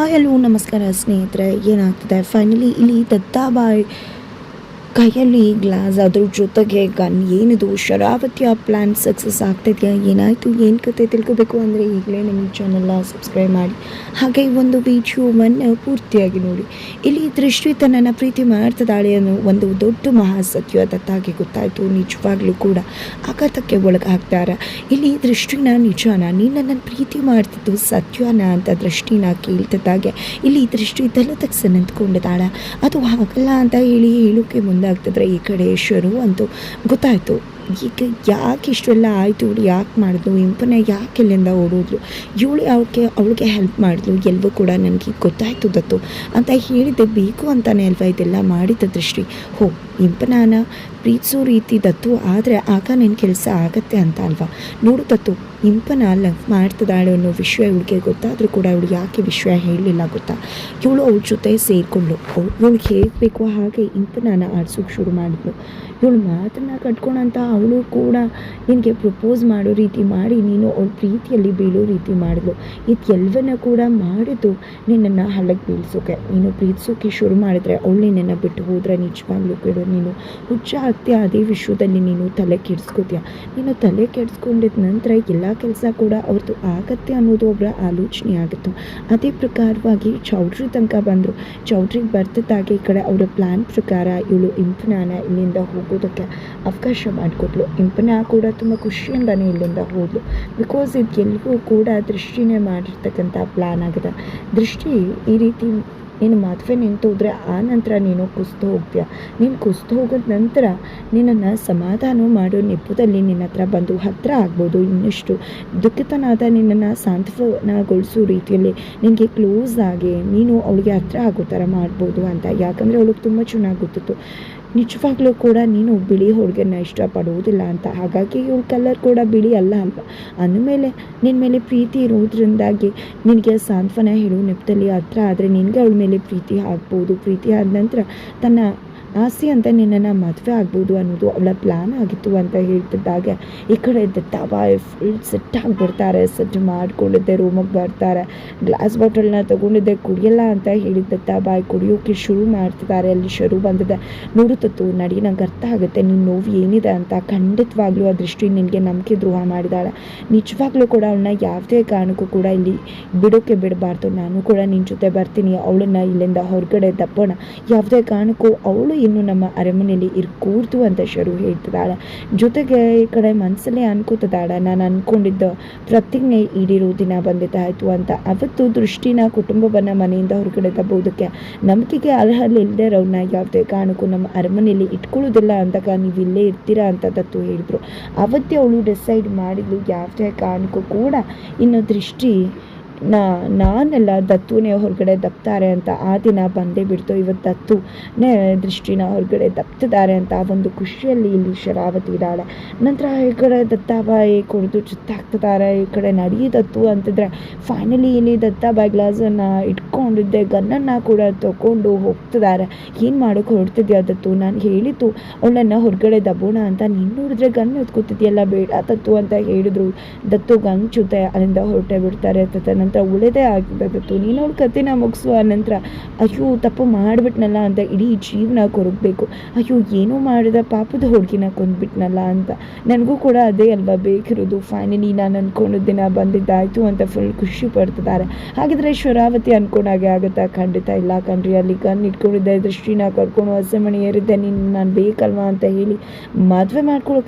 Hello ನಮಸ್ಕಾರ ಸ್ನೇಹಿತರೆ, ಏನಾಗ್ತಿದೆ ಫೈನಲಿ ಇಲ್ಲಿ ದತ್ತಾಬಾಯ್ ಕೈಯಲ್ಲಿ ಗ್ಲಾಸ್, ಅದ್ರ ಜೊತೆಗೆ ಗನ್. ಏನಿದು ಶರಾವತಿಯ ಪ್ಲ್ಯಾನ್ ಸಕ್ಸಸ್ ಆಗ್ತಿದೆಯಾ? ಏನಾಯಿತು, ಏನು ಕತೆ ತಿಳ್ಕೊಬೇಕು ಅಂದರೆ ಈಗಲೇ ನಮ್ಮ ಚಾನಲ್ನ ಸಬ್ಸ್ಕ್ರೈಬ್ ಮಾಡಿ, ಹಾಗೆ ಒಂದು ವಿಡಿಯೋವನ್ನು ಪೂರ್ತಿಯಾಗಿ ನೋಡಿ. ಇಲ್ಲಿ ದೃಷ್ಟಿ ತನ್ನನ್ನು ಪ್ರೀತಿ ಮಾಡ್ತಿದ್ದಾಳೆ ಅನ್ನೋ ಒಂದು ದೊಡ್ಡ ಮಹಾಸತ್ಯ ದತ್ತಾಗೆ ಗೊತ್ತಾಯಿತು. ನಿಜವಾಗ್ಲೂ ಕೂಡ ಆಘಾತಕ್ಕೆ ಒಳಗಾಗ್ತಾರೆ. ಇಲ್ಲಿ ದೃಷ್ಟಿನ ನಿಜಾನ, ನೀನು ನನ್ನನ್ನು ಪ್ರೀತಿ ಮಾಡ್ತಿದ್ದು ಸತ್ಯನ ಅಂತ ದೃಷ್ಟಿನ ಕೇಳ್ತಿದ್ದಾಗೆ ಇಲ್ಲಿ ದೃಷ್ಟಿ ತಲೆ ತಗ್ಸ ನಿಂತ್ಕೊಂಡಿದ್ದಾಳೆ. ಅದು ಹಾಗಲ್ಲ ಅಂತ ಹೇಳೋಕ್ಕೆ ಮುಂದಾಗ್ತಿದ್ರೆ ಈ ಕಡೆ ಶರು ಅಂತೂ ಗೊತ್ತಾಯಿತು. ಈಗ ಯಾಕೆ ಇಷ್ಟೆಲ್ಲ ಆಯಿತು, ಇವಳು ಯಾಕೆ ಮಾಡಿದ್ಲು, ಇಂಪನ ಯಾಕೆ ಇಲ್ಲಿಂದ ಓಡೋದ್ಲು, ಇವಳು ಅವಳಿಗೆ ಹೆಲ್ಪ್ ಮಾಡಿದ್ಲು, ಎಲ್ಲವೂ ಕೂಡ ನನಗೆ ಗೊತ್ತಾಯಿತು ದತ್ತು ಅಂತ ಹೇಳಿದ್ದೆ. ಬೇಕು ಅಂತಾನೆ ಅಲ್ವಾ ಇದೆಲ್ಲ ಮಾಡಿದ್ದ ದೃಷ್ಟಿ. ಇಂಪನಾನ ಪ್ರೀತಿಸೋ ರೀತಿ ದತ್ತು ಆದರೆ ಆಗ ನಿನ್ನ ಕೆಲಸ ಆಗತ್ತೆ ಅಂತ ಅಲ್ವಾ. ನೋಡು ದತ್ತು, ಇಂಪನ ಲವ್ ಮಾಡ್ತಿದ್ದಾಳೆ ಅನ್ನೋ ವಿಷಯ ಇವಳಿಗೆ ಗೊತ್ತಾದರೂ ಕೂಡ ಇವಳು ಯಾಕೆ ವಿಷಯ ಹೇಳಲಿಲ್ಲ ಗೊತ್ತಾ. ಇವಳು ಅವಳ ಜೊತೆ ಸೇರಿಕೊಂಡ್ಳು. ಇವಳಿಗೆ ಹೇಗೆ ಬೇಕೋ ಹಾಗೆ ಇಂಪನಾನ ಆಡ್ಸೋಕೆ ಶುರು ಮಾಡಿದ್ಲು. ಇವಳು ಮಾತನ್ನು ಕಟ್ಕೊಂಡಂತ ಅವಳು ಕೂಡ ನಿನಗೆ ಪ್ರಪೋಸ್ ಮಾಡೋ ರೀತಿ ಮಾಡಿ ನೀನು ಅವಳ ಪ್ರೀತಿಯಲ್ಲಿ ಬೀಳೋ ರೀತಿ ಮಾಡಿದ್ಲು. ಇದೆಲ್ಲವನ್ನ ಕೂಡ ಮಾಡಿದ್ದು ನಿನ್ನನ್ನು ಹಳ್ಳಕ್ಕೆ ಬೀಳ್ಸೋಕೆ. ನೀನು ಪ್ರೀತಿಸೋಕೆ ಶುರು ಮಾಡಿದ್ರೆ ಅವಳು ನಿನ್ನನ್ನು ಬಿಟ್ಟು ಹೋದರೆ ನಿಜವಾಗ್ಲೂ ಕೂಡ ನೀನು ಹುಚ್ಚ ಆಗ್ತೀಯ. ಅದೇ ವಿಷಯದಲ್ಲಿ ನೀನು ತಲೆ ಕೆಡಿಸ್ಕೋತೀಯ. ನೀನು ತಲೆ ಕೆಡಿಸ್ಕೊಂಡಿದ್ದ ನಂತರ ಎಲ್ಲ ಕೆಲಸ ಕೂಡ ಅವ್ರದ್ದು ಆಗತ್ತೆ ಅನ್ನೋದು ಒಬ್ಬರ ಆಲೋಚನೆ ಆಗಿತ್ತು. ಅದೇ ಪ್ರಕಾರವಾಗಿ ಚೌಟ್ರಿ ತನಕ ಬಂದರು. ಚೌಟ್ರಿಗೆ ಬರ್ತಿದ್ದಾಗೆ ಈ ಕಡೆ ಅವರ ಪ್ಲ್ಯಾನ್ ಪ್ರಕಾರ ಇವಳು ಇಂಪನಾನ ಇಲ್ಲಿಂದ ಹೋಗೋದಕ್ಕೆ ಅವಕಾಶ ಮಾಡಿಕೊಟ್ಲು. ಇಂಪನ ಕೂಡ ತುಂಬ ಖುಷಿಯಿಂದನೇ ಇಲ್ಲಿಂದ ಹೋದ್ಲು. ಬಿಕಾಸ್ ಇದೆಲ್ಲವೂ ಕೂಡ ದೃಷ್ಟಿನೇ ಮಾಡಿರ್ತಕ್ಕಂಥ ಪ್ಲ್ಯಾನ್ ಆಗಿದೆ. ದೃಷ್ಟಿ ಈ ರೀತಿ ನೀನು ಮದುವೆ ನಿಂತೋದ್ರೆ ಆ ನಂತರ ನೀನು ಕುಸ್ತು ಹೋಗ್ತೀಯ. ನೀನು ಕುಸ್ತು ಹೋಗೋದ ನಂತರ ನಿನ್ನನ್ನು ಸಮಾಧಾನ ಮಾಡೋ ನೆಪದಲ್ಲಿ ನಿನ್ನ ಹತ್ರ ಬಂದು ಹತ್ತಿರ ಆಗ್ಬೋದು. ಇನ್ನಷ್ಟು ದುಃಖಿತನಾದ ನಿನ್ನನ್ನು ಸಾಂತ್ವನಗೊಳಿಸೋ ರೀತಿಯಲ್ಲಿ ನಿನಗೆ ಕ್ಲೋಸ್ ಆಗಿ ನೀನು ಅವಳಿಗೆ ಹತ್ತಿರ ಆಗೋ ಥರ ಮಾಡ್ಬೋದು ಅಂತ. ಯಾಕಂದರೆ ಅವಳಿಗೆ ತುಂಬ ಚೆನ್ನಾಗಿ ಗೊತ್ತಿತ್ತು ನಿಜವಾಗ್ಲೂ ಕೂಡ ನೀನು ಬಿಳಿ ಹುಡುಗನ ಇಷ್ಟಪಡುವುದಿಲ್ಲ ಅಂತ. ಹಾಗಾಗಿ ಇವಳ ಕಲರ್ ಕೂಡ ಬಿಳಿ ಅಲ್ಲ ಅಲ್ವಾ. ಅಂದಮೇಲೆ ನಿನ್ನ ಮೇಲೆ ಪ್ರೀತಿ ಇರೋದ್ರಿಂದಾಗಿ ನಿನಗೆ ಸಾಂತ್ವನ ಹೇಳೋ ನೆಪದಲ್ಲಿ ಹತ್ರ ಆದರೆ ನಿನಗೆ ಅವಳ ಮೇಲೆ ಪ್ರೀತಿ ಆಗ್ಬೋದು. ಪ್ರೀತಿ ಆದ ನಂತರ ತನ್ನ ಆಸೆ ಅಂತ ನಿನ್ನನ್ನು ಮದುವೆ ಆಗ್ಬೋದು ಅನ್ನೋದು ಅವಳ ಪ್ಲ್ಯಾನ್ ಆಗಿತ್ತು ಅಂತ ಹೇಳ್ತಿದ್ದಾಗೆ ಈ ಕಡೆ ದತ್ತಾಬಾಯ್ ಫುಲ್ ಸೆಟ್ಟಾಗಿಬಿಡ್ತಾರೆ. ಸೆಟ್ ಮಾಡಿಕೊಂಡಿದ್ದೆ ರೂಮಿಗೆ ಬರ್ತಾರೆ. ಗ್ಲಾಸ್ ಬಾಟಲ್ನ ತೊಗೊಂಡಿದ್ದೆ, ಕುಡಿಯಲ್ಲ ಅಂತ ಹೇಳಿದ ದತ್ತಾಬಾಯ್ ಕುಡಿಯೋಕೆ ಶುರು ಮಾಡ್ತಿದ್ದಾರೆ. ಅಲ್ಲಿ ಶುರು ಬಂದಿದೆ. ನೋಡುತ್ತತ್ತು ನಡಿ, ನಂಗೆ ಅರ್ಥ ಆಗುತ್ತೆ ನಿನ್ನ ನೋವು ಏನಿದೆ ಅಂತ. ಖಂಡಿತವಾಗ್ಲೂ ಆ ದೃಷ್ಟಿ ನಿನಗೆ ನಂಬಿಕೆ ದ್ರೋಹ ಮಾಡಿದಾಳೆ. ನಿಜವಾಗ್ಲೂ ಕೂಡ ಅವಳನ್ನ ಯಾವುದೇ ಕಾರಣಕ್ಕೂ ಕೂಡ ಇಲ್ಲಿ ಬಿಡೋಕ್ಕೆ ಬಿಡಬಾರ್ದು. ನಾನು ಕೂಡ ನಿನ್ನ ಜೊತೆ ಬರ್ತೀನಿ, ಅವಳನ್ನು ಇಲ್ಲಿಂದ ಹೊರಗಡೆ ದಪ್ಪೋಣ. ಯಾವುದೇ ಕಾರಣಕ್ಕೂ ಅವಳು ಇನ್ನು ನಮ್ಮ ಅರಮನೆಯಲ್ಲಿ ಇರ್ಕೂಡ್ದು ಅಂತ ಶರು ಹೇಳ್ತಿದ್ದಾಳೆ. ಜೊತೆಗೆ ಈ ಕಡೆ ಮನಸ್ಸಲ್ಲೇ ಅನ್ಕೋತಿದ್ದಾಳೆ, ನಾನು ಅಂದ್ಕೊಂಡಿದ್ದ ಪ್ರತಿಜ್ಞೆ ಈಡೇರೋ ದಿನ ಬಂದಿದ್ದಾಯಿತು ಅಂತ. ಅವತ್ತು ದೃಷ್ಟಿನ ಕುಟುಂಬವನ್ನು ಮನೆಯಿಂದ ಹೊರಗಡೆ ದಬ್ಬೋದಕ್ಕೆ ನಂಬಿಕೆಗೆ ಅರ್ಹಲಿಲ್ಲದೆ ಅವ್ರನ್ನ ಯಾವುದೇ ಕಾರಣಕ್ಕೂ ನಮ್ಮ ಅರಮನೆಯಲ್ಲಿ ಇಟ್ಕೊಳ್ಳೋದಿಲ್ಲ ಅಂದಾಗ ನೀವು ಇಲ್ಲೇ ಇರ್ತೀರಾ ಅಂತ ದತ್ತು ಹೇಳಿದ್ರು. ಅವತ್ತೇ ಅವಳು ಡಿಸೈಡ್ ಮಾಡಿದ್ಲು ಯಾವುದೇ ಕಾರಣಕ್ಕೂ ಕೂಡ ಇನ್ನು ದೃಷ್ಟಿ ನಾನೆಲ್ಲ ದತ್ತುನೇ ಹೊರಗಡೆ ದಬ್ತಾರೆ ಅಂತ. ಆ ದಿನ ಬಂದೇ ಬಿಡ್ತು. ಇವತ್ತು ದತ್ತುನೇ ದೃಷ್ಟಿನ ಹೊರಗಡೆ ದಬ್ತಿದ್ದಾರೆ ಅಂತ ಒಂದು ಖುಷಿಯಲ್ಲಿ ಇಲ್ಲಿ ಶರಾವತಿ ಇದ್ದಾಳೆ. ನಂತರ ಈ ಕಡೆ ದತ್ತಾಬಾಯಿ ಕುಡಿದು ಚಿತ್ತಾಗ್ತಿದ್ದಾರೆ. ಈ ಕಡೆ ನಡಿ ದತ್ತು ಅಂತಿದ್ರೆ ಫೈನಲಿ ಇಲ್ಲಿ ದತ್ತಾಬಾಯಿ ಗ್ಲಾಸನ್ನು ಇಟ್ಕೊಂಡಿದ್ದೆ ಗನ್ನನ್ನು ಕೂಡ ತಗೊಂಡು ಹೋಗ್ತಿದ್ದಾರೆ. ಏನು ಮಾಡೋಕೆ ಹೊರಡ್ತಿದ್ಯಾ ದತ್ತು, ನಾನು ಹೇಳಿದ್ದು ಅವಳನ್ನು ಹೊರಗಡೆ ದಬ್ಬೋಣ ಅಂತ. ನೀನು ನೋಡಿದ್ರೆ ಗನ್ ಎತ್ಕೊತಿದ್ಯಲ್ಲ, ಬೇಡ ದತ್ತು ಅಂತ ಹೇಳಿದ್ರು. ದತ್ತು ಗನ್ ಜೊತೆ ಅಲ್ಲಿಂದ ಹೊರಟೆ ಬಿಡ್ತಾರೆ. ನಂತರ ಉಳಿದೇ ಆಗಿದ್ದತ್ತು. ನೀನು ಅವಳ ಕಥೆನ ಮುಗಿಸುವ ನಂತರ ಅಯ್ಯೋ ತಪ್ಪು ಮಾಡಿಬಿಟ್ನಲ್ಲ ಅಂತ ಇಡೀ ಜೀವನ ಕೊರಗಬೇಕು. ಅಯ್ಯೋ ಏನೋ ಮಾಡಿದ ಪಾಪದ ಹುಡುಗಿನ ಕೊಂದ್ಬಿಟ್ನಲ್ಲ ಅಂತ. ನನಗೂ ಕೂಡ ಅದೇ ಅಲ್ವಾ ಬೇಕಿರೋದು. ಫೈನಲಿ ನಾನು ಅಂದ್ಕೊಂಡಿದ್ದ ದಿನ ಬಂದಿದ್ದಾಯಿತು ಅಂತ ಫುಲ್ ಖುಷಿ ಪಡ್ತಿದ್ದಾರೆ. ಹಾಗಿದ್ರೆ ಶರಾವತಿ ಅಂದ್ಕೊಂಡಾಗೆ ಆಗುತ್ತಾ? ಖಂಡಿತ ಇಲ್ಲ ಕಣ್ರಿ. ಅಲ್ಲಿ ಗನ್ ಇಟ್ಕೊಂಡಿದ್ದೆ, ದೃಷ್ಟಿನ ಕರ್ಕೊಂಡು ಹಸೆ ಮಣಿ ಏರಿದ್ದೆ, ನೀನು ನಾನು ಬೇಕಲ್ವಾ ಅಂತ ಹೇಳಿ ಮದುವೆ ಮಾಡ್ಕೊಳ್ಳೋ